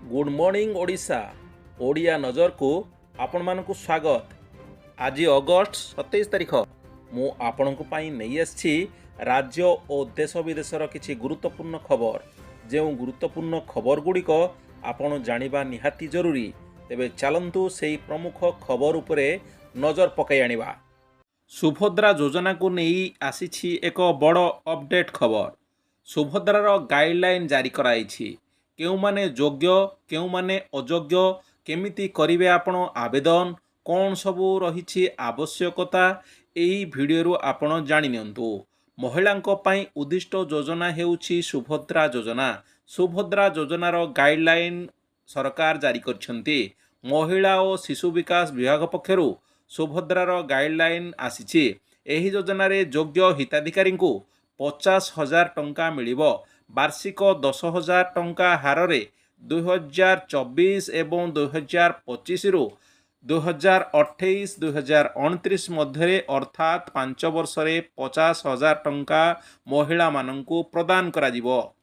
Good morning Odisha Odia नजर को आपण मानकु स्वागत। आज अगस्ट 27 तारिख मु आपण नहीं आसी राज्य और देश विदेशर किछि गुरुत्वपूर्ण खबर। जो गुरुत्वपूर्ण खबर गुड़िक आपण जानिबा निहाती जरूरी। तेबे चलंतु सेही प्रमुख खबर उपरे नजर पकाई आनिबा। सुभद्रा योजना को नहीं आसीछि एक बड़ अपडेट खबर। सुभद्रार गाइडलाइन जारी कराइछि। केउ माने योग्य केउ माने अयोग्य केमिति करिवे आपण आवेदन कौन सबू रही आवश्यकता यही भिडियो आपण जानि नियंतु। महिलांको पई उद्दिष्ट योजना हेउछि सुभद्रा योजना। सुभद्रा योजनार गाइडलाइन सरकार जारी करछन्ति। महिला और शिशु विकास विभाग पक्षरु सुभद्रार गाइडलाइन आसीछि। एही योजनार योग्य हिताधिकारी को 50,000 टंका मिलिबो। वार्षिक 10,000 टंका हारे 2024 एवं 2025 रु 2028-2029 मध्य अर्थात 5 वर्ष 50,000 टंका महिला मानंकु प्रदान करा जिवो।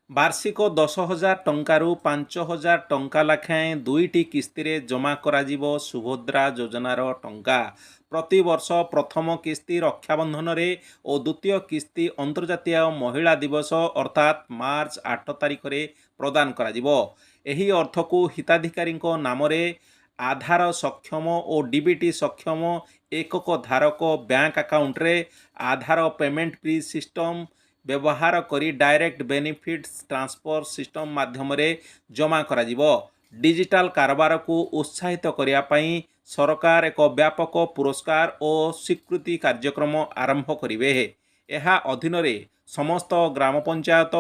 वार्षिक 10,000 टंकारु 5,000 टंका लाखाएं दुईटी किस्ती रे जमा करा जिवो सुभद्रा योजनार टंका। प्रति वर्ष प्रथम किस्ती रक्षाबंधन रे और द्वितीय किस्ती अंतर्जातीय महिला दिवस अर्थात मार्च 8 तारिख रे प्रदान करा जिवो। एही अर्थ को हिताधिकारी नाम रे आधार सक्षम और डीबीटी सक्षम एकक धारक बैंक अकाउंट रे आधार पेमेंट फ्री सिस्टम व्यवहार करी डायरेक्ट बेनिफिट्स ट्रांसफर सिस्टम माध्यम रे जमा करा जिवो। डिजिटल कारोबार को उत्साहित करिया पई सरकार एक व्यापक पुरस्कार और स्वीकृति कार्यक्रम आरंभ करिवे। एहा अधीन रे समस्त ग्राम पंचायत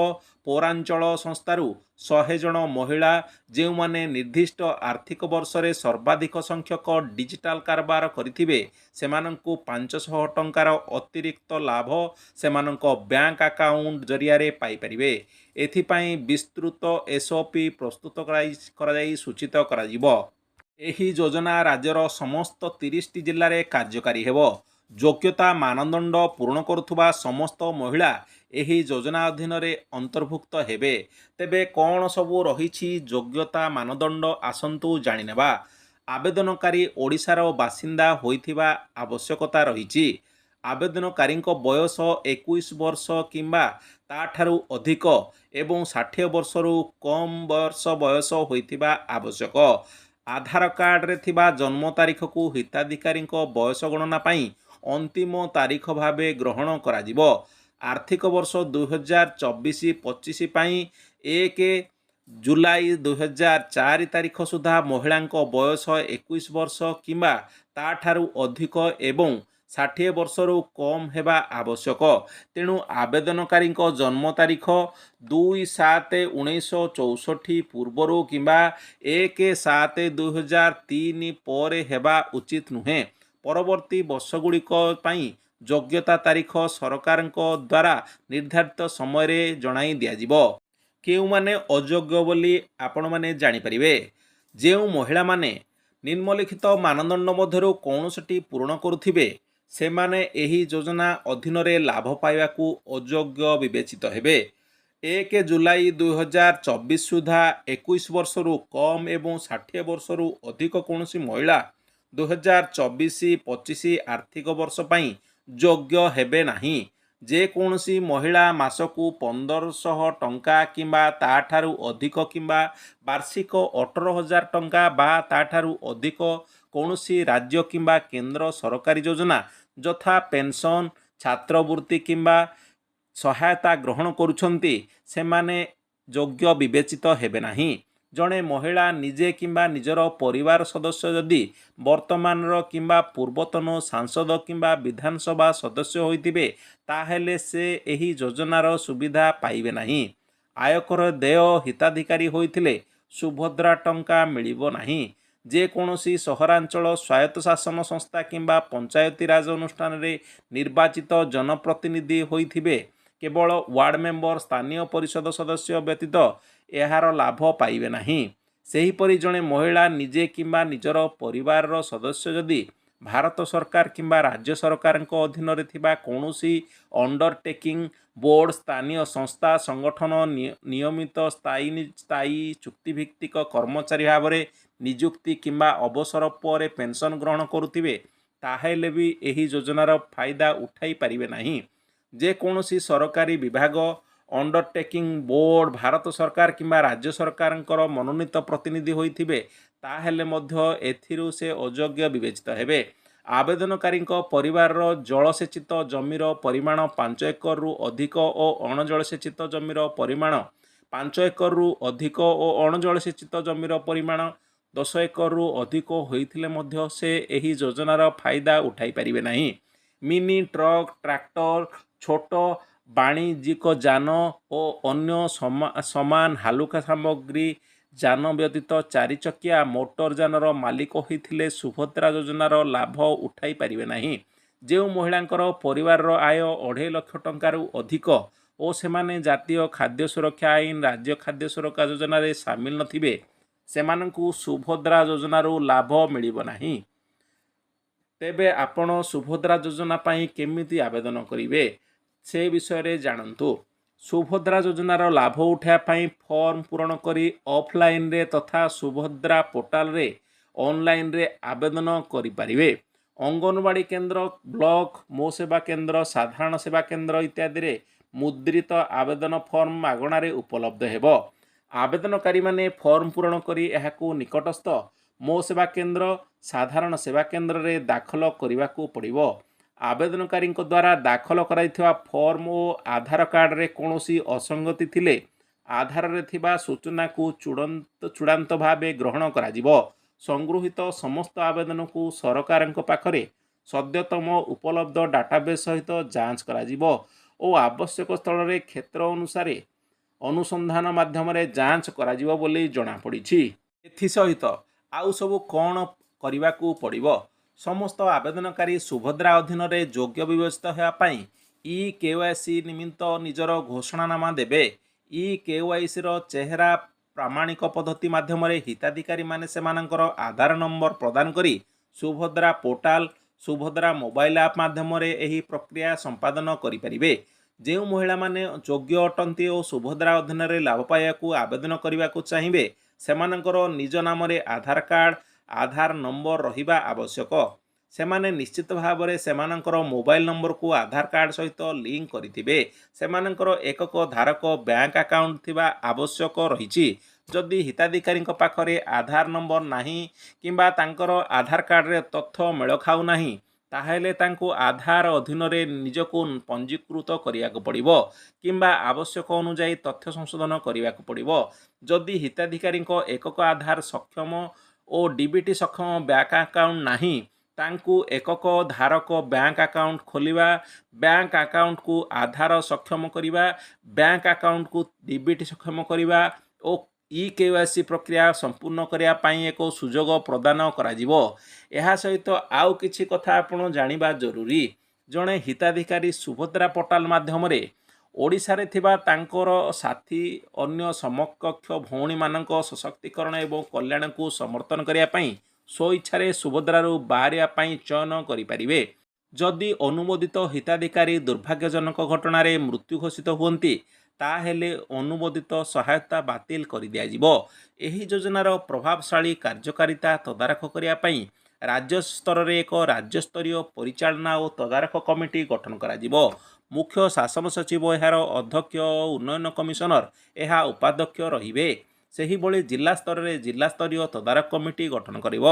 पौरांचल संस्थारू 100 जन महिला जो माने निर्दिष्ट आर्थिक वर्ष रे सर्वाधिक संख्यक डिजिटल कारोबार करिथिबे सेमानंकु 500 टंकार अतिरिक्त लाभ सेमानंको बैंक अकाउंट जरिया रे पाई परिबे। एथिपाई विस्तृत एसओपी प्रस्तुत कराई सूचित करा जिवो। एही योजना राज्यर समस्त 30 जिल्ला रे कार्यकारी हेबो। योग्यता मानदंड पूर्ण करुथुबा समस्त महिला एही योजना अधीन रे अंतर्भुक्त हेबे। तेबे कौन सबू रहिछि योग्यता मानदंड आसंतु जानि नेबा। आवेदनकारी ओडिशार बासिंदा होइथिबा आवश्यकता रहिछि। आवेदनकारी बयस 21 वर्ष किंबा ताठारु अधिक एवं 60 वर्षरु कम वर्ष बयस होइथिबा आवश्यक। आधार कार्ड रे थिबा जन्म तारीख को हिताधिकारी बयस गणना पाई अंतिम तारीख भावे ग्रहण करा जिवो। आर्थिक वर्ष 2024-25 पाई 1 जुलाई 2004 तारीख सुधा महिलांको बयस 21 वर्ष किंबा ताठारु अधिक एवं 60 वर्षरु कम हेबा आवश्यक। तेणु आवेदनकारी जन्म तारीख 2/7/1964 पूर्वरु किंबा 1/7/2003 पर हेबा उचित नुहे। परवर्ती वर्षगुड़िक पई योग्यता तारीख सरकार द्वारा निर्धारित समय रे जणाई दिया जिवो। केउ माने अयोग्य बोली आपण माने जानि परिबे। जेउ महिला माने निम्नलिखित मानदंड मध्यरु कौनसटी पूर्ण करुथिबे सेमाने एही योजना अधीन रे लाभ पाइबाकू अयोग्य विवेचित हेबे। 1 जुलाई 2024 सुधा 21 वर्षरु कम एवं 60 वर्षरु अधिक कौनसी महिला 2024-25 आर्थिक वर्ष पई योग्य हेबे नाही। जे कौनसी महिला मासकू 1500 टंका किंबा ताठारु अधिक किंबा वार्षिक 18,000 टंका बा ताठारु अधिक कौनसी राज्य किंबा केंद्र सरकारी योजना यथा पेंशन छात्रवृत्ति किंबा सहायता ग्रहण करुछंती सेमाने योग्य विवेचित हेबे नाही। जड़े महिला निजे किंबा निजर परिवार सदस्य यदि वर्तमान किंबा पूर्वतन सांसद किंबा विधानसभा सदस्य होइतिबे ताहेले से एही योजनार सुविधा पाइबे नाही। आयकर देय हिताधिकारी होइथिले सुभद्रा टंका मिलिबो नाही। जे कोनोसी सहरांचल स्वायत्त शासन संस्था किंबा पंचायती राज अनुष्ठान रे निर्वाचित जनप्रतिनिधि होइथिबे केवल वार्ड मेंबर स्थानीय परिषद सदस्य व्यतीत एहार लाभ पाइबे नाही। सेहीपरि जड़े महिला निजे किंबा निजर परिवार सदस्य यदि ଭାରତ ସରକାର କିମ୍ବା ରାଜ୍ୟ ସରକାରଙ୍କ ଅଧୀନରେ ଥିବା କୌଣସି ଅଣ୍ଡରଟେକିଂ ବୋର୍ଡ଼ ସ୍ଥାନୀୟ ସଂସ୍ଥା ସଂଗଠନ ନିୟମିତ ସ୍ଥାୟୀ ଚୁକ୍ତିଭିତ୍ତିକ କର୍ମଚାରୀ ଭାବରେ ନିଯୁକ୍ତି କିମ୍ବା ଅବସର ପରେ ପେନ୍ସନ୍ ଗ୍ରହଣ କରୁଥିବେ ତାହେଲେ ବି ଏହି ଯୋଜନାର ଫାଇଦା ଉଠାଇ ପାରିବେ ନାହିଁ। ଯେକୌଣସି ସରକାରୀ ବିଭାଗ ଅଣ୍ଡରଟେକିଂ ବୋର୍ଡ଼ ଭାରତ ସରକାର କିମ୍ବା ରାଜ୍ୟ ସରକାରଙ୍କର ମନୋନୀତ ପ୍ରତିନିଧି ହୋଇଥିବେ ତାହେଲେ ମଧ୍ୟ ଏଥିରୁ ସେ ଅଯୋଗ୍ୟ ବିବେଚିତ ହେବେ। ଆବେଦନକାରୀଙ୍କ ପରିବାରର ଜଳସେଚିତ ଜମିର ପରିମାଣ 5 ଏକରରୁ ଅଧିକ ଓ ଅଣଜଳସେଚିତ ଜମିର ପରିମାଣ 5 ଏକରରୁ ଅଧିକ ଓ ଅଣଜଳସେଚିତ ଜମିର ପରିମାଣ 10 ଏକରରୁ ଅଧିକ ହୋଇଥିଲେ ମଧ୍ୟ ସେ ଏହି ଯୋଜନାର ଫାଇଦା ଉଠାଇ ପାରିବେ ନାହିଁ। ମିନି ଟ୍ରକ୍, ଟ୍ରାକ୍ଟର, ଛୋଟ ବାଣିଜ୍ୟିକ ଯାନ ଓ ଅନ୍ୟ ସମାନ ହାଲୁକା ସାମଗ୍ରୀ ଯାନ ବ୍ୟତୀତ 4 ଚକିଆ ମୋଟର ଯାନର ମାଲିକ ହୋଇଥିଲେ ସୁଭଦ୍ରା ଯୋଜନାର ଲାଭ ଉଠାଇ ପାରିବେ ନାହିଁ। ଯେଉଁ ମହିଳାଙ୍କର ପରିବାରର ଆୟ 2.5 ଲକ୍ଷ ଟଙ୍କାରୁ ଅଧିକ ଓ ସେମାନେ ଜାତୀୟ ଖାଦ୍ୟ ସୁରକ୍ଷା ଆଇନ, ରାଜ୍ୟ ଖାଦ୍ୟ ସୁରକ୍ଷା ଯୋଜନାରେ ସାମିଲ ନଥିବେ ସେମାନଙ୍କୁ ସୁଭଦ୍ରା ଯୋଜନାରୁ ଲାଭ ମିଳିବ ନାହିଁ। ତେବେ ଆପଣ ସୁଭଦ୍ରା ଯୋଜନା ପାଇଁ କେମିତି ଆବେଦନ କରିବେ ସେ ବିଷୟରେ ଜାଣନ୍ତୁ। ସୁଭଦ୍ରା ଯୋଜନାର ଲାଭ ଉଠାଇବା ପାଇଁ ଫର୍ମ ପୂରଣ କରି ଅଫଲାଇନରେ ତଥା ସୁଭଦ୍ରା ପୋର୍ଟାଲରେ ଅନଲାଇନରେ ଆବେଦନ କରିପାରିବେ। ଅଙ୍ଗନବାଡ଼ି କେନ୍ଦ୍ର, ବ୍ଲକ, ମୋ ସେବା କେନ୍ଦ୍ର, ସାଧାରଣ ସେବା କେନ୍ଦ୍ର ଇତ୍ୟାଦିରେ ମୁଦ୍ରିତ ଆବେଦନ ଫର୍ମ ମାଗଣାରେ ଉପଲବ୍ଧ ହେବ। ଆବେଦନକାରୀମାନେ ଫର୍ମ ପୂରଣ କରି ଏହାକୁ ନିକଟସ୍ଥ ମୋ ସେବା କେନ୍ଦ୍ର, ସାଧାରଣ ସେବା କେନ୍ଦ୍ରରେ ଦାଖଲ କରିବାକୁ ପଡ଼ିବ। ଆବେଦନକାରୀଙ୍କ ଦ୍ୱାରା ଦାଖଲ କରାଯାଇଥିବା ଫର୍ମ ଓ ଆଧାର କାର୍ଡ଼ରେ କୌଣସି ଅସଙ୍ଗତି ଥିଲେ ଆଧାରରେ ଥିବା ସୂଚନାକୁ ଚୂଡ଼ାନ୍ତ ଭାବେ ଗ୍ରହଣ କରାଯିବ। ସଂଗୃହୀତ ସମସ୍ତ ଆବେଦନକୁ ସରକାରଙ୍କ ପାଖରେ ସଦ୍ୟତମ ଉପଲବ୍ଧ ଡାଟାବେସ୍ ସହିତ ଯାଞ୍ଚ କରାଯିବ ଓ ଆବଶ୍ୟକ ସ୍ଥଳରେ କ୍ଷେତ୍ର ଅନୁସାରେ ଅନୁସନ୍ଧାନ ମାଧ୍ୟମରେ ଯାଞ୍ଚ କରାଯିବ ବୋଲି ଜଣାପଡ଼ିଛି। ଏଥିସହିତ ଆଉ ସବୁ କ'ଣ କରିବାକୁ ପଡ଼ିବ? ସମସ୍ତ ଆବେଦନକାରୀ ସୁଭଦ୍ରା ଅଧୀନରେ ଯୋଗ୍ୟ ବିବେଚିତ ହେବା ପାଇଁ ଇ-KYC ନିମିତ୍ତ ନିଜର ଘୋଷଣାନାମା ଦେବେ। ଇ-KYCର ଚେହେରା ପ୍ରାମାଣିକ ପଦ୍ଧତି ମାଧ୍ୟମରେ ହିତାଧିକାରୀମାନେ ସେମାନଙ୍କର ଆଧାର ନମ୍ବର ପ୍ରଦାନ କରି Subhadra portal, Subhadra mobile app ମାଧ୍ୟମରେ ଏହି ପ୍ରକ୍ରିୟା ସମ୍ପାଦନ କରିପାରିବେ। ଯେଉଁ ମହିଳାମାନେ ଯୋଗ୍ୟ ଅଟନ୍ତି ଓ ସୁଭଦ୍ରା ଅଧୀନରେ ଲାଭ ପାଇବାକୁ ଆବେଦନ କରିବାକୁ ଚାହିଁବେ ସେମାନଙ୍କର ନିଜ ନାମରେ ଆଧାର କାର୍ଡ଼, ଆଧାର ନମ୍ବର ରହିବା ଆବଶ୍ୟକ। ସେମାନେ ନିଶ୍ଚିତ ଭାବରେ ସେମାନଙ୍କର ମୋବାଇଲ ନମ୍ବରକୁ ଆଧାର କାର୍ଡ଼ ସହିତ ଲିଙ୍କ କରିଥିବେ। ସେମାନଙ୍କର ଏକକ ଧାରକ ବ୍ୟାଙ୍କ ଆକାଉଣ୍ଟ ଥିବା ଆବଶ୍ୟକ ରହିଛି। ଯଦି ହିତାଧିକାରୀଙ୍କ ପାଖରେ ଆଧାର ନମ୍ବର ନାହିଁ କିମ୍ବା ତାଙ୍କର ଆଧାର କାର୍ଡ଼ରେ ତଥ୍ୟ ମେଳ ଖାଉନାହିଁ ତାହେଲେ ତାଙ୍କୁ ଆଧାର ଅଧୀନରେ ନିଜକୁ ପଞ୍ଜୀକୃତ କରିବାକୁ ପଡ଼ିବ କିମ୍ବା ଆବଶ୍ୟକ ଅନୁଯାୟୀ ତଥ୍ୟ ସଂଶୋଧନ କରିବାକୁ ପଡ଼ିବ। ଯଦି ହିତାଧିକାରୀଙ୍କ ଏକକ ଆଧାର ସକ୍ଷମ ଓ DBT ସକ୍ଷମ ବ୍ୟାଙ୍କ ଆକାଉଣ୍ଟ ନାହିଁ ତାଙ୍କୁ ଏକକ ଧାରକ ବ୍ୟାଙ୍କ ଆକାଉଣ୍ଟ ଖୋଲିବା, ବ୍ୟାଙ୍କ ଆକାଉଣ୍ଟକୁ ଆଧାର ସକ୍ଷମ କରିବା, ବ୍ୟାଙ୍କ ଆକାଉଣ୍ଟକୁ DBT ସକ୍ଷମ କରିବା ଓ ଇ-KYC ପ୍ରକ୍ରିୟା ସମ୍ପୂର୍ଣ୍ଣ କରିବା ପାଇଁ ଏକ ସୁଯୋଗ ପ୍ରଦାନ କରାଯିବ। ଏହା ସହିତ ଆଉ କିଛି କଥା ଆପଣ ଜାଣିବା ଜରୁରୀ। ଜଣେ ହିତାଧିକାରୀ ସୁଭଦ୍ରା ପୋର୍ଟାଲ ମାଧ୍ୟମରେ ଓଡ଼ିଶାରେ ଥିବା ତାଙ୍କର ସାଥୀ ଅନ୍ୟ ସମକକ୍ଷ ଭଉଣୀମାନଙ୍କ ସଶକ୍ତିକରଣ ଏବଂ କଲ୍ୟାଣକୁ ସମର୍ଥନ କରିବା ପାଇଁ ସ୍ୱଇଚ୍ଛାରେ ସୁଭଦ୍ରାରୁ ବାହାରିବା ପାଇଁ ଚୟନ କରିପାରିବେ। ଯଦି ଅନୁମୋଦିତ ହିତାଧିକାରୀ ଦୁର୍ଭାଗ୍ୟଜନକ ଘଟଣାରେ ମୃତ୍ୟୁ ଘୋଷିତ ହୁଅନ୍ତି ତାହେଲେ ଅନୁମୋଦିତ ସହାୟତା ବାତିଲ କରିଦିଆଯିବ। ଏହି ଯୋଜନାର ପ୍ରଭାବଶାଳୀ କାର୍ଯ୍ୟକାରିତା ତଦାରଖ କରିବା ପାଇଁ ରାଜ୍ୟ ସ୍ତରରେ ଏକ ରାଜ୍ୟସ୍ତରୀୟ ପରିଚାଳନା ଓ ତଦାରଖ କମିଟି ଗଠନ କରାଯିବ। ମୁଖ୍ୟ ଶାସନ ସଚିବ ଏହାର ଅଧ୍ୟକ୍ଷ ଓ ଉନ୍ନୟନ କମିଶନର ଏହା ଉପାଧ୍ୟକ୍ଷ ରହିବେ। ସେହିଭଳି ଜିଲ୍ଲା ସ୍ତରରେ ଜିଲ୍ଲାସ୍ତରୀୟ ତଦାରଖ କମିଟି ଗଠନ କରିବ।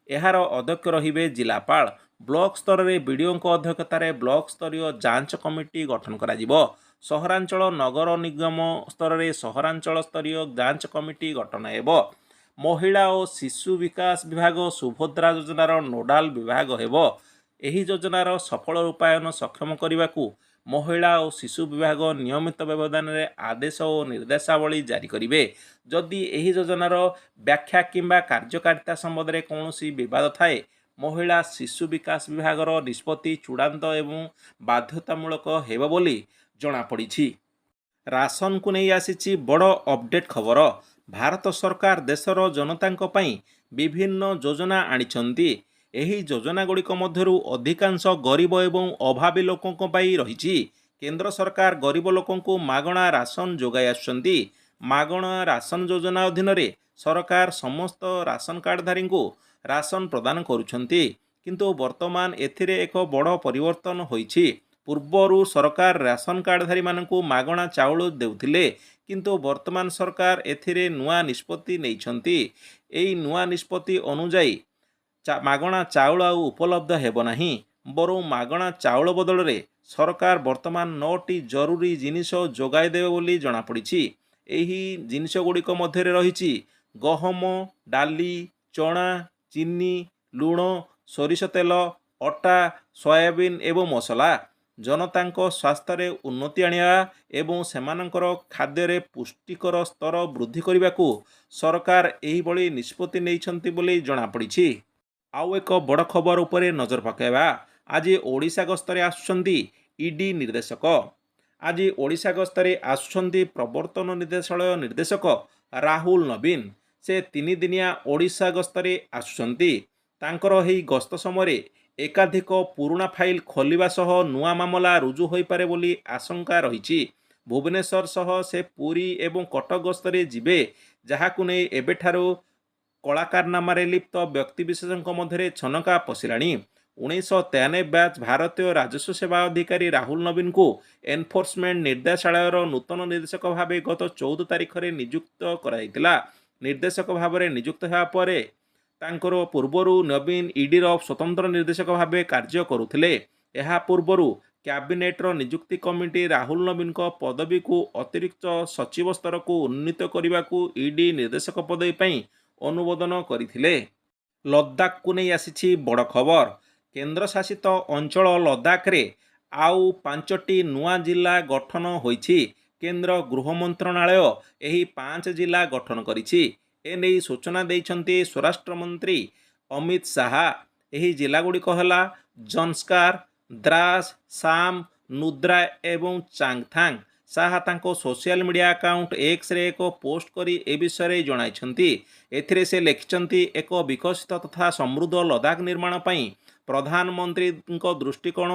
ଏହାର ଅଧ୍ୟକ୍ଷ ରହିବେ ଜିଲ୍ଲାପାଳ। ବ୍ଲକ ସ୍ତରରେ ବିଡ଼ିଓଙ୍କ ଅଧ୍ୟକ୍ଷତାରେ ବ୍ଲକ ସ୍ତରୀୟ ଯାଞ୍ଚ କମିଟି ଗଠନ କରାଯିବ। ସହରାଞ୍ଚଳ ନଗର ନିଗମ ସ୍ତରରେ ସହରାଞ୍ଚଳ ସ୍ତରୀୟ ଯାଞ୍ଚ କମିଟି ଗଠନ ହେବ। ମହିଳା ଓ ଶିଶୁ ବିକାଶ ବିଭାଗ ସୁଭଦ୍ରା ଯୋଜନାର ନୋଡାଲ ବିଭାଗ ହେବ। ଏହି ଯୋଜନାର ସଫଳ ରୂପାୟନ ସକ୍ଷମ କରିବାକୁ ମହିଳା ଓ ଶିଶୁ ବିଭାଗ ନିୟମିତ ବ୍ୟବଧାନରେ ଆଦେଶ ଓ ନିର୍ଦ୍ଦେଶାବଳୀ ଜାରି କରିବେ। ଯଦି ଏହି ଯୋଜନାର ବ୍ୟାଖ୍ୟା କିମ୍ବା କାର୍ଯ୍ୟକାରିତା ସମ୍ବନ୍ଧରେ କୌଣସି ବିବାଦ ଥାଏ ମହିଳା ଶିଶୁ ବିକାଶ ବିଭାଗର ନିଷ୍ପତ୍ତି ଚୂଡ଼ାନ୍ତ ଏବଂ ବାଧ୍ୟତାମୂଳକ ହେବ ବୋଲି ଜଣାପଡ଼ିଛି। ରାସନକୁ ନେଇ ଆସିଛି ବଡ଼ ଅପଡେଟ୍ ଖବର। ଭାରତ ସରକାର ଦେଶର ଜନତାଙ୍କ ପାଇଁ ବିଭିନ୍ନ ଯୋଜନା ଆଣିଛନ୍ତି। ଏହି ଯୋଜନାଗୁଡ଼ିକ ମଧ୍ୟରୁ ଅଧିକାଂଶ ଗରିବ ଏବଂ ଅଭାବୀ ଲୋକଙ୍କ ପାଇଁ ରହିଛି। କେନ୍ଦ୍ର ସରକାର ଗରିବ ଲୋକଙ୍କୁ ମାଗଣା ରାସନ ଯୋଗାଇ ଆସୁଛନ୍ତି। ମାଗଣା ରାସନ ଯୋଜନା ଅଧୀନରେ ସରକାର ସମସ୍ତ ରାସନ କାର୍ଡଧାରୀଙ୍କୁ ରାସନ ପ୍ରଦାନ କରୁଛନ୍ତି। କିନ୍ତୁ ବର୍ତ୍ତମାନ ଏଥିରେ ଏକ ବଡ଼ ପରିବର୍ତ୍ତନ ହୋଇଛି। ପୂର୍ବରୁ ସରକାର ରାସନ କାର୍ଡଧାରୀମାନଙ୍କୁ ମାଗଣା ଚାଉଳ ଦେଉଥିଲେ, କିନ୍ତୁ ବର୍ତ୍ତମାନ ସରକାର ଏଥିରେ ନୂଆ ନିଷ୍ପତ୍ତି ନେଇଛନ୍ତି। ଏହି ନୂଆ ନିଷ୍ପତ୍ତି ଅନୁଯାୟୀ ମାଗଣା ଚାଉଳ ଆଉ ଉପଲବ୍ଧ ହେବ ନାହିଁ, ବରଂ ମାଗଣା ଚାଉଳ ବଦଳରେ ସରକାର ବର୍ତ୍ତମାନ 9ଟି ଜରୁରୀ ଜିନିଷ ଯୋଗାଇ ଦେବେ ବୋଲି ଜଣାପଡ଼ିଛି। ଏହି ଜିନିଷ ଗୁଡ଼ିକ ମଧ୍ୟରେ ରହିଛି ଗହମ, ଡାଲି, ଚଣା, ଚିନି, ଲୁଣ, ସୋରିଷ ତେଲ, ଅଟା, ସୋୟାବିନ୍ ଏବଂ ମସଲା। ଜନତାଙ୍କ ସ୍ୱାସ୍ଥ୍ୟରେ ଉନ୍ନତି ଆଣିବା ଏବଂ ସେମାନଙ୍କର ଖାଦ୍ୟରେ ପୁଷ୍ଟିକର ସ୍ତର ବୃଦ୍ଧି କରିବାକୁ ସରକାର ଏହିଭଳି ନିଷ୍ପତ୍ତି ନେଇଛନ୍ତି ବୋଲି ଜଣାପଡ଼ିଛି। ଆଉ ଏକ ବଡ଼ ଖବର ଉପରେ ନଜର ପକାଇବା। ଆଜି ଓଡ଼ିଶା ଗସ୍ତରେ ଆସୁଛନ୍ତି ଇଡି ନିର୍ଦ୍ଦେଶକ। ଆଜି ଓଡ଼ିଶା ଗସ୍ତରେ ଆସୁଛନ୍ତି ପ୍ରବର୍ତ୍ତନ ନିର୍ଦ୍ଦେଶାଳୟ ନିର୍ଦ୍ଦେଶକ ରାହୁଲ ନବୀନ। ସେ 3 ଦିନିଆ ଓଡ଼ିଶା ଗସ୍ତରେ ଆସୁଛନ୍ତି। ତାଙ୍କର ଏହି ଗସ୍ତ ସମୟରେ ଏକାଧିକ ପୁରୁଣା ଫାଇଲ ଖୋଲିବା ସହ ନୂଆ ମାମଲା ରୁଜୁ ହୋଇପାରେ ବୋଲି ଆଶଙ୍କା ରହିଛି। ଭୁବନେଶ୍ୱର ସହ ସେ ପୁରୀ ଏବଂ କଟକ ଗସ୍ତରେ ଯିବେ, ଯାହାକୁ ନେଇ ଏବେଠାରୁ କଳାକାରନାମାରେ ଲିପ୍ତ ବ୍ୟକ୍ତିବିଶେଷଙ୍କ ମଧ୍ୟରେ ଛନକା ପଶିଲାଣି। 1993 ବ୍ୟାଚ୍ ଭାରତୀୟ ରାଜସ୍ୱ ସେବା ଅଧିକାରୀ ରାହୁଲ ନବୀନଙ୍କୁ ଏନଫୋର୍ସମେଣ୍ଟ ନିର୍ଦ୍ଦେଶାଳୟର ନୂତନ ନିର୍ଦ୍ଦେଶକ ଭାବେ ଗତ 14 ତାରିଖରେ ନିଯୁକ୍ତ କରାଯାଇଥିଲା। ନିର୍ଦ୍ଦେଶକ ଭାବରେ ନିଯୁକ୍ତ ହେବା ପରେ ତାଙ୍କର ପୂର୍ବରୁ ନବୀନ ଇଡିର ସ୍ୱତନ୍ତ୍ର ନିର୍ଦ୍ଦେଶକ ଭାବେ କାର୍ଯ୍ୟ କରୁଥିଲେ। ଏହା ପୂର୍ବରୁ କ୍ୟାବିନେଟ୍ର ନିଯୁକ୍ତି କମିଟି ରାହୁଲ ନବୀନଙ୍କ ପଦବୀକୁ ଅତିରିକ୍ତ ସଚିବ ସ୍ତରକୁ ଉନ୍ନୀତ କରିବାକୁ ଇଡି ନିର୍ଦ୍ଦେଶକ ପଦବୀ ପାଇଁ ଅନୁମୋଦନ କରିଥିଲେ। ଲଦାଖକୁ ନେଇ ଆସିଛି ବଡ଼ ଖବର। କେନ୍ଦ୍ରଶାସିତ ଅଞ୍ଚଳ ଲଦାଖରେ ଆଉ 5ଟି ନୂଆ ଜିଲ୍ଲା ଗଠନ ହୋଇଛି। କେନ୍ଦ୍ର ଗୃହ ମନ୍ତ୍ରଣାଳୟ ଏହି 5 ଜିଲ୍ଲା ଗଠନ କରିଛି। ଏନେଇ ସୂଚନା ଦେଇଛନ୍ତି ସ୍ୱରାଷ୍ଟ୍ର ମନ୍ତ୍ରୀ ଅମିତ ଶାହା। ଏହି ଜିଲ୍ଲାଗୁଡ଼ିକ ହେଲା ଜନ୍ସ୍କାର, ଦ୍ରାସ, ସାମ୍, ନୁଦ୍ରା ଏବଂ ଚାଙ୍ଗଥାଙ୍ଗ। ଶାହା ତାଙ୍କ ସୋସିଆଲ ମିଡ଼ିଆ ଆକାଉଣ୍ଟ ଏକ୍ସରେ ଏକ ପୋଷ୍ଟ କରି ଏ ବିଷୟରେ ଜଣାଇଛନ୍ତି। ଏଥିରେ ସେ ଲେଖିଛନ୍ତି, ଏକ ବିକଶିତ ତଥା ସମୃଦ୍ଧ ଲଦାଖ ନିର୍ମାଣ ପାଇଁ ପ୍ରଧାନମନ୍ତ୍ରୀଙ୍କ ଦୃଷ୍ଟିକୋଣ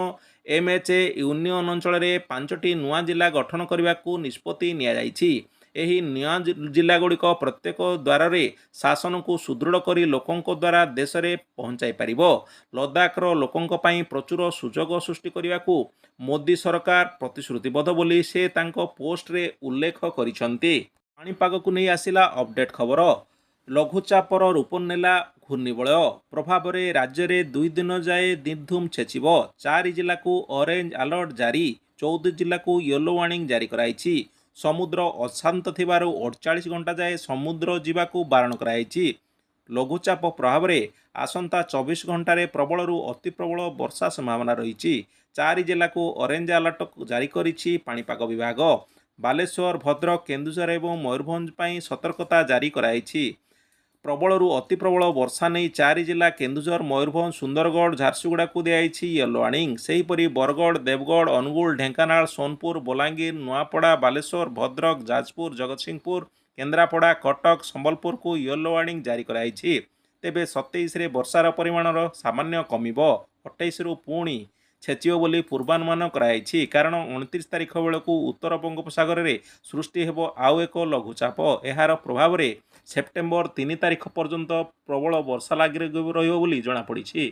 MHA ୟୁନିୟନ ଅଞ୍ଚଳରେ 5ଟି ନୂଆ ଜିଲ୍ଲା ଗଠନ କରିବାକୁ ନିଷ୍ପତ୍ତି ନିଆଯାଇଛି। ଏହି ନୂଆ ଜିଲ୍ଲାଗୁଡ଼ିକ ପ୍ରତ୍ୟେକ ଦ୍ୱାରରେ ଶାସନକୁ ସୁଦୃଢ଼ କରି ଲୋକଙ୍କ ଦ୍ୱାରା ଦେଶରେ ପହଞ୍ଚାଇ ପାରିବ। ଲଦାଖର ଲୋକଙ୍କ ପାଇଁ ପ୍ରଚୁର ସୁଯୋଗ ସୃଷ୍ଟି କରିବାକୁ ମୋଦି ସରକାର ପ୍ରତିଶ୍ରୁତିବଦ୍ଧ ବୋଲି ସେ ତାଙ୍କ ପୋଷ୍ଟରେ ଉଲ୍ଲେଖ କରିଛନ୍ତି। ପାଣିପାଗକୁ ନେଇ ଆସିଲା ଅପଡେଟ୍ ଖବର। ଲଘୁଚାପର ରୂପ ନେଲା ଘୂର୍ଣ୍ଣିବଳୟ। ପ୍ରଭାବରେ ରାଜ୍ୟରେ 2 ଦିନ ଯାଏ ନିର୍ଧୁମ ଛେଚିବ। 4 ଜିଲ୍ଲାକୁ ଅରେଞ୍ଜ ଆଲର୍ଟ ଜାରି। 14 ଜିଲ୍ଲାକୁ ୟେଲୋ ୱାର୍ଣ୍ଣିଂ ଜାରି କରାଯାଇଛି। ସମୁଦ୍ର ଅଶାନ୍ତ ଥିବାରୁ 48 ଘଣ୍ଟା ଯାଏ ସମୁଦ୍ର ଯିବାକୁ ବାରଣ କରାଯାଇଛି। ଲଘୁଚାପ ପ୍ରଭାବରେ ଆସନ୍ତା 24 ଘଣ୍ଟାରେ ପ୍ରବଳରୁ ଅତି ପ୍ରବଳ ବର୍ଷା ସମ୍ଭାବନା ରହିଛି। 4 ଜିଲ୍ଲାକୁ ଅରେଞ୍ଜ ଆଲର୍ଟ ଜାରି କରିଛି ପାଣିପାଗ ବିଭାଗ। ବାଲେଶ୍ୱର, ଭଦ୍ରକ, କେନ୍ଦୁଝର ଏବଂ ମୟୂରଭଞ୍ଜ ପାଇଁ ସତର୍କତା ଜାରି କରାଯାଇଛି। ପ୍ରବଳରୁ ଅତି ପ୍ରବଳ ବର୍ଷା ନେଇ 4 ଜିଲ୍ଲା କେନ୍ଦୁଝର, ମୟୂରଭଞ୍ଜ, ସୁନ୍ଦରଗଡ଼, ଝାରସୁଗୁଡ଼ାକୁ ଦିଆଯାଇଛି ୟେଲୋ ୱାର୍ଣ୍ଣିଂ। ସେହିପରି ବରଗଡ଼, ଦେବଗଡ଼, ଅନୁଗୁଳ, ଢେଙ୍କାନାଳ, ସୋନପୁର, ବଲାଙ୍ଗୀର, ନୂଆପଡ଼ା, ବାଲେଶ୍ୱର, ଭଦ୍ରକ, ଯାଜପୁର, ଜଗତସିଂହପୁର, କେନ୍ଦ୍ରାପଡ଼ା, କଟକ, ସମ୍ବଲପୁରକୁ ୟେଲୋ ୱାର୍ଣ୍ଣିଂ ଜାରି କରାଯାଇଛି। ତେବେ 27ରେ ବର୍ଷାର ପରିମାଣର ସାମାନ୍ୟ କମିବ। 28ରୁ ପୁଣି ଛେଚିବ ବୋଲି ପୂର୍ବାନୁମାନ କରାଯାଇଛି, କାରଣ 29 ତାରିଖ ବେଳକୁ ଉତ୍ତର ବଙ୍ଗୋପସାଗରରେ ସୃଷ୍ଟି ହେବ ଆଉ ଏକ ଲଘୁଚାପ। ଏହାର ପ୍ରଭାବରେ ସେପ୍ଟେମ୍ବର 3 ତାରିଖ ପର୍ଯ୍ୟନ୍ତ ପ୍ରବଳ ବର୍ଷା ଲାଗି ରହିବ ବୋଲି ଜଣାପଡ଼ିଛି।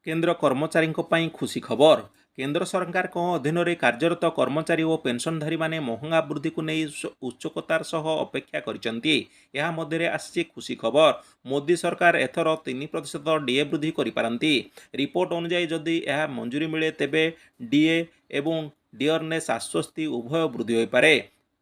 କେନ୍ଦ୍ର କର୍ମଚାରୀଙ୍କ ପାଇଁ ଖୁସି ଖବର। କେନ୍ଦ୍ର ସରକାରଙ୍କ ଅଧୀନରେ କାର୍ଯ୍ୟରତ କର୍ମଚାରୀ ଓ ପେନ୍ସନଧାରୀମାନେ ମହଙ୍ଗା ବୃଦ୍ଧିକୁ ନେଇ ଉତ୍ସୁକତାର ସହ ଅପେକ୍ଷା କରିଛନ୍ତି। ଏହା ମଧ୍ୟରେ ଆସିଛି ଖୁସି ଖବର। ମୋଦି ସରକାର ଏଥର 3% DA ବୃଦ୍ଧି କରିପାରନ୍ତି। ରିପୋର୍ଟ ଅନୁଯାୟୀ ଯଦି ଏହା ମଞ୍ଜୁରୀ ମିଳେ ତେବେ DA ଏବଂ ଡିଅର୍ନେସ୍ ଆଶ୍ୱସ୍ତି ଉଭୟ ବୃଦ୍ଧି ହୋଇପାରେ।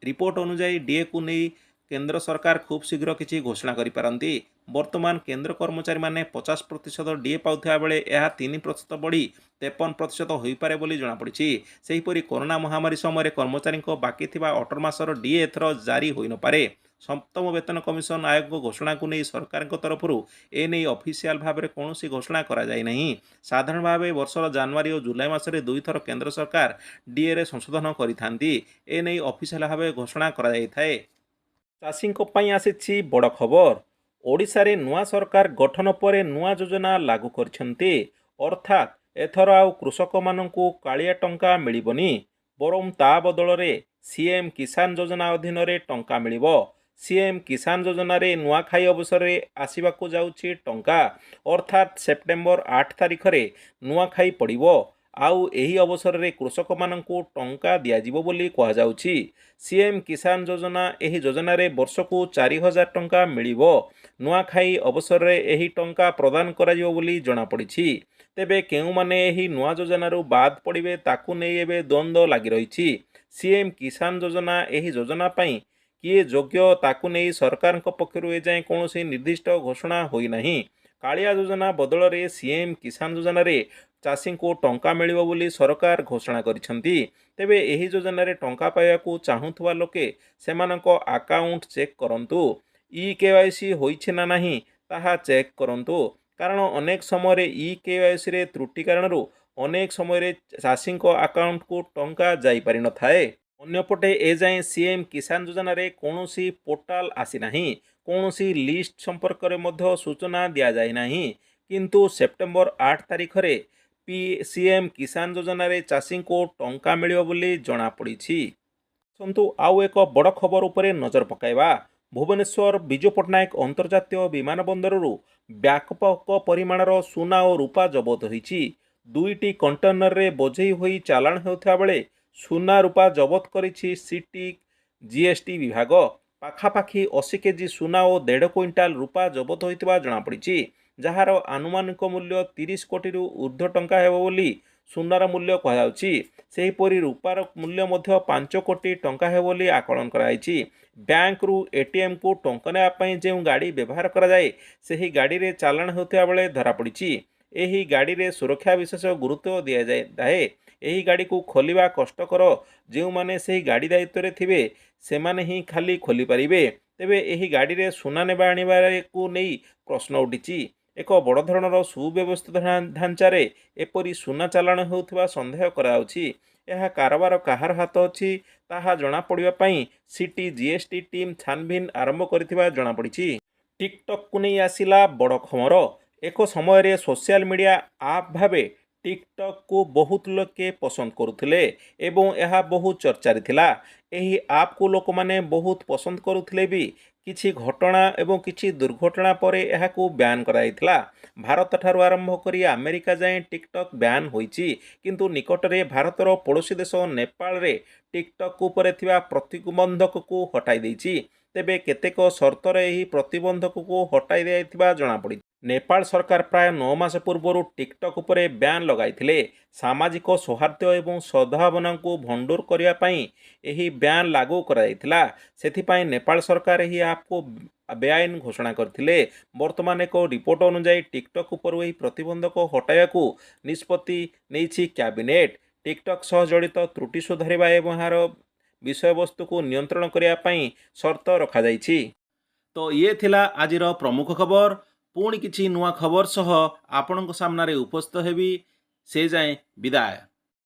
ରିପୋର୍ଟ ଅନୁଯାୟୀ DAକୁ ନେଇ କେନ୍ଦ୍ର ସରକାର ଖୁବ୍ ଶୀଘ୍ର କିଛି ଘୋଷଣା କରିପାରନ୍ତି। ବର୍ତ୍ତମାନ କେନ୍ଦ୍ର କର୍ମଚାରୀମାନେ 50% DA ପାଉଥିବା ବେଳେ ଏହା 3% ବଢ଼ି 53% ହୋଇପାରେ ବୋଲି ଜଣାପଡ଼ିଛି। ସେହିପରି କରୋନା ମହାମାରୀ ସମୟରେ କର୍ମଚାରୀଙ୍କ ବାକି ଥିବା 18 ମାସର DA ଏଥର ଜାରି ହୋଇନପାରେ। ସପ୍ତମ ବେତନ କମିଶନ ଆୟୋଗଙ୍କ ଘୋଷଣାକୁ ନେଇ ସରକାରଙ୍କ ତରଫରୁ ଏନେଇ ଅଫିସିଆଲ ଭାବରେ କୌଣସି ଘୋଷଣା କରାଯାଇନାହିଁ। ସାଧାରଣ ଭାବେ ବର୍ଷର ଜାନୁଆରୀ ଓ ଜୁଲାଇ ମାସରେ 2 ଥର କେନ୍ଦ୍ର ସରକାର DAରେ ସଂଶୋଧନ କରିଥାନ୍ତି। ଏନେଇ ଅଫିସିଆଲ ଭାବେ ଘୋଷଣା କରାଯାଇଥାଏ। ଚାଷୀଙ୍କ ପାଇଁ ଆସିଛି ବଡ଼ ଖବର। ଓଡ଼ିଶାରେ ନୂଆ ସରକାର ଗଠନ ପରେ ନୂଆ ଯୋଜନା ଲାଗୁ କରିଛନ୍ତି। ଅର୍ଥାତ୍ ଏଥର ଆଉ କୃଷକମାନଙ୍କୁ କାଳିଆ ଟଙ୍କା ମିଳିବନି, ବରଂ ତା ବଦଳରେ ସିଏମ୍ କିଷାନ ଯୋଜନା ଅଧୀନରେ ଟଙ୍କା ମିଳିବ। ସିଏମ୍ କିଷାନ ଯୋଜନାରେ ନୂଆଖାଇ ଅବସରରେ ଆସିବାକୁ ଯାଉଛି ଟଙ୍କା। ଅର୍ଥାତ୍ ସେପ୍ଟେମ୍ବର 8 ତାରିଖରେ ନୂଆଖାଇ ପଡ଼ିବ। ଆଉ ଏହି ଅବସରରେ କୃଷକମାନଙ୍କୁ ଟଙ୍କା ଦିଆଯିବ ବୋଲି କୁହାଯାଉଛି। ସିଏମ୍ କିଷାନ ଯୋଜନା, ଏହି ଯୋଜନାରେ ବର୍ଷକୁ 4,000 ଟଙ୍କା ମିଳିବ। ନୂଆଖାଇ ଅବସରରେ ଏହି ଟଙ୍କା ପ୍ରଦାନ କରାଯିବ ବୋଲି ଜଣାପଡ଼ିଛି। ତେବେ କେଉଁମାନେ ଏହି ନୂଆ ଯୋଜନାରୁ ବାଦ୍ ପଡ଼ିବେ ତାକୁ ନେଇ ଏବେ ଦ୍ୱନ୍ଦ୍ୱ ଲାଗି ରହିଛି। ସିଏମ୍ କିଷାନ ଯୋଜନା, ଏହି ଯୋଜନା ପାଇଁ କିଏ ଯୋଗ୍ୟ ତାକୁ ନେଇ ସରକାରଙ୍କ ପକ୍ଷରୁ ଏଯାଏଁ କୌଣସି ନିର୍ଦ୍ଦିଷ୍ଟ ଘୋଷଣା ହୋଇନାହିଁ। କାଳିଆ ଯୋଜନା ବଦଳରେ ସିଏମ୍ କିଷାନ ଯୋଜନାରେ ଚାଷୀଙ୍କୁ ଟଙ୍କା ମିଳିବ ବୋଲି ସରକାର ଘୋଷଣା କରିଛନ୍ତି। ତେବେ ଏହି ଯୋଜନାରେ ଟଙ୍କା ପାଇବାକୁ ଚାହୁଁଥିବା ଲୋକେ ସେମାନଙ୍କ ଆକାଉଣ୍ଟ ଚେକ୍ କରନ୍ତୁ। KYC ହୋଇଛି ନା ନାହିଁ ତାହା ଚେକ୍ କରନ୍ତୁ। କାରଣ ଅନେକ ସମୟରେ KYCରେ ତ୍ରୁଟି କାରଣରୁ ଅନେକ ସମୟରେ ଚାଷୀଙ୍କ ଆକାଉଣ୍ଟକୁ ଟଙ୍କା ଯାଇପାରିନଥାଏ। ଅନ୍ୟପଟେ ଏଯାଏଁ ସିଏମ୍ କିଷାନ ଯୋଜନାରେ କୌଣସି ପୋର୍ଟାଲ ଆସିନାହିଁ, କୌଣସି ଲିଷ୍ଟ ସମ୍ପର୍କରେ ମଧ୍ୟ ସୂଚନା ଦିଆଯାଇନାହିଁ। କିନ୍ତୁ ସେପ୍ଟେମ୍ବର 8 ତାରିଖରେ ସିଏମ୍ କିଷାନ ଯୋଜନାରେ ଚାଷୀଙ୍କୁ ଟଙ୍କା ମିଳିବ ବୋଲି ଜଣାପଡ଼ିଛି। ଆସନ୍ତୁ ଆଉ ଏକ ବଡ଼ ଖବର ଉପରେ ନଜର ପକାଇବା। ଭୁବନେଶ୍ୱର ବିଜୁ ପଟ୍ଟନାୟକ ଅନ୍ତର୍ଜାତୀୟ ବିମାନ ବନ୍ଦରରୁ ବ୍ୟାପକ ପରିମାଣର ସୁନା ଓ ରୂପା ଜବତ ହୋଇଛି। 2ଟି କଣ୍ଟେନରରେ ବୋଝେଇ ହୋଇ ଚାଲାଣ ହେଉଥିବା ବେଳେ ସୁନା ରୂପା ଜବତ କରିଛି ସିଟି GST ବିଭାଗ। ପାଖାପାଖି 80 କେଜି ସୁନା ଓ 1.5 କୁଇଣ୍ଟାଲ ରୂପା ଜବତ ହୋଇଥିବା ଜଣାପଡ଼ିଛି, ଯାହାର ଆନୁମାନିକ ମୂଲ୍ୟ 30 କୋଟିରୁ ଉର୍ଦ୍ଧ୍ୱ ଟଙ୍କା ହେବ ବୋଲି ସୁନାର ମୂଲ୍ୟ କୁହାଯାଉଛି। ସେହିପରି ରୂପାର ମୂଲ୍ୟ ମଧ୍ୟ 5 କୋଟି ଟଙ୍କା ହେବ ବୋଲି ଆକଳନ କରାଯାଇଛି। ବ୍ୟାଙ୍କରୁ ATMକୁ ଟଙ୍କା ନେବା ପାଇଁ ଯେଉଁ ଗାଡ଼ି ବ୍ୟବହାର କରାଯାଏ, ସେହି ଗାଡ଼ିରେ ଚାଲାଣ ହେଉଥିବା ବେଳେ ଧରାପଡ଼ିଛି। ଏହି ଗାଡ଼ିରେ ସୁରକ୍ଷା ବିଶେଷ ଗୁରୁତ୍ୱ ଦିଆଯାଇଥାଏ। ଏହି ଗାଡ଼ିକୁ ଖୋଲିବା କଷ୍ଟକର। ଯେଉଁମାନେ ସେହି ଗାଡ଼ି ଦାୟିତ୍ୱରେ ଥିବେ ସେମାନେ ହିଁ ଖାଲି ଖୋଲିପାରିବେ। ତେବେ ଏହି ଗାଡ଼ିରେ ସୁନା ନେବା ଆଣିବାକୁ ନେଇ ପ୍ରଶ୍ନ ଉଠିଛି। ଏକ ବଡ଼ ଧରଣର ସୁବ୍ୟବସ୍ଥିତ ଢାଞ୍ଚାରେ ଏପରି ସୁନା ଚାଲାଣ ହେଉଥିବା ସନ୍ଦେହ କରାଯାଉଛି। ଏହା କାରବାର କାହାର ହାତ ଅଛି ତାହା ଜଣାପଡ଼ିବା ପାଇଁ ସିଟି GST ଟିମ୍ ଛାନଭିନ୍ ଆରମ୍ଭ କରିଥିବା ଜଣାପଡ଼ିଛି। ଟିକ୍ଟକ୍କୁ ନେଇ ଆସିଲା ବଡ଼ ଖବର। ଏକ ସମୟରେ ସୋସିଆଲ ମିଡ଼ିଆ ଆପ୍ ଭାବେ ଟିକ୍ଟକ୍କୁ ବହୁତ ଲୋକେ ପସନ୍ଦ କରୁଥିଲେ ଏବଂ ଏହା ବହୁତ ଚର୍ଚ୍ଚାରେ ଥିଲା। ଏହି ଆପ୍କୁ ଲୋକମାନେ ବହୁତ ପସନ୍ଦ କରୁଥିଲେ ବି କିଛି ଘଟଣା ଏବଂ କିଛି ଦୁର୍ଘଟଣା ପରେ ଏହାକୁ ବ୍ୟାନ୍ କରାଯାଇଥିଲା। ଭାରତଠାରୁ ଆରମ୍ଭ କରି ଆମେରିକା ଯାଏଁ ଟିକ୍ଟକ୍ ବ୍ୟାନ୍ ହୋଇଛି। କିନ୍ତୁ ନିକଟରେ ଭାରତର ପଡ଼ୋଶୀ ଦେଶ ନେପାଳରେ ଟିକ୍ଟକ୍ ଉପରେ ଥିବା ପ୍ରତିବନ୍ଧକକୁ ହଟାଇ ଦେଇଛି। ତେବେ କେତେକ ସର୍ତ୍ତରେ ଏହି ପ୍ରତିବନ୍ଧକକୁ ହଟାଇ ଦିଆଯାଇଥିବା ଜଣାପଡ଼ିଛି। ନେପାଳ ସରକାର ପ୍ରାୟ 9 ମାସ ପୂର୍ବରୁ ଟିକ୍ଟକ୍ ଉପରେ ବ୍ୟାନ୍ ଲଗାଇଥିଲେ। ସାମାଜିକ ସୌହାର୍ଦ୍ଦ୍ୟ ଏବଂ ସଦ୍ଭାବନାକୁ ଭଣ୍ଡୁର କରିବା ପାଇଁ ଏହି ବ୍ୟାନ୍ ଲାଗୁ କରାଯାଇଥିଲା। ସେଥିପାଇଁ ନେପାଳ ସରକାର ଏହି ଆପ୍କୁ ବେଆଇନ ଘୋଷଣା କରିଥିଲେ। ବର୍ତ୍ତମାନ ଏକ ରିପୋର୍ଟ ଅନୁଯାୟୀ ଟିକ୍ଟକ୍ ଉପରୁ ଏହି ପ୍ରତିବନ୍ଧକ ହଟାଇବାକୁ ନିଷ୍ପତ୍ତି ନେଇଛି କ୍ୟାବିନେଟ୍। ଟିକ୍ଟକ୍ ସହ ଜଡ଼ିତ ତ୍ରୁଟି ସୁଧାରିବା ଏବଂ ଏହାର ବିଷୟବସ୍ତୁକୁ ନିୟନ୍ତ୍ରଣ କରିବା ପାଇଁ ସର୍ତ୍ତ ରଖାଯାଇଛି। ତ ଇଏ ଥିଲା ଆଜିର ପ୍ରମୁଖ ଖବର। ପୁଣି କିଛି ନୂଆ ଖବର ସହ ଆପଣଙ୍କ ସାମ୍ନାରେ ଉପସ୍ଥିତ ହେବି। ସେ ଯାଏଁ ବିଦାୟ।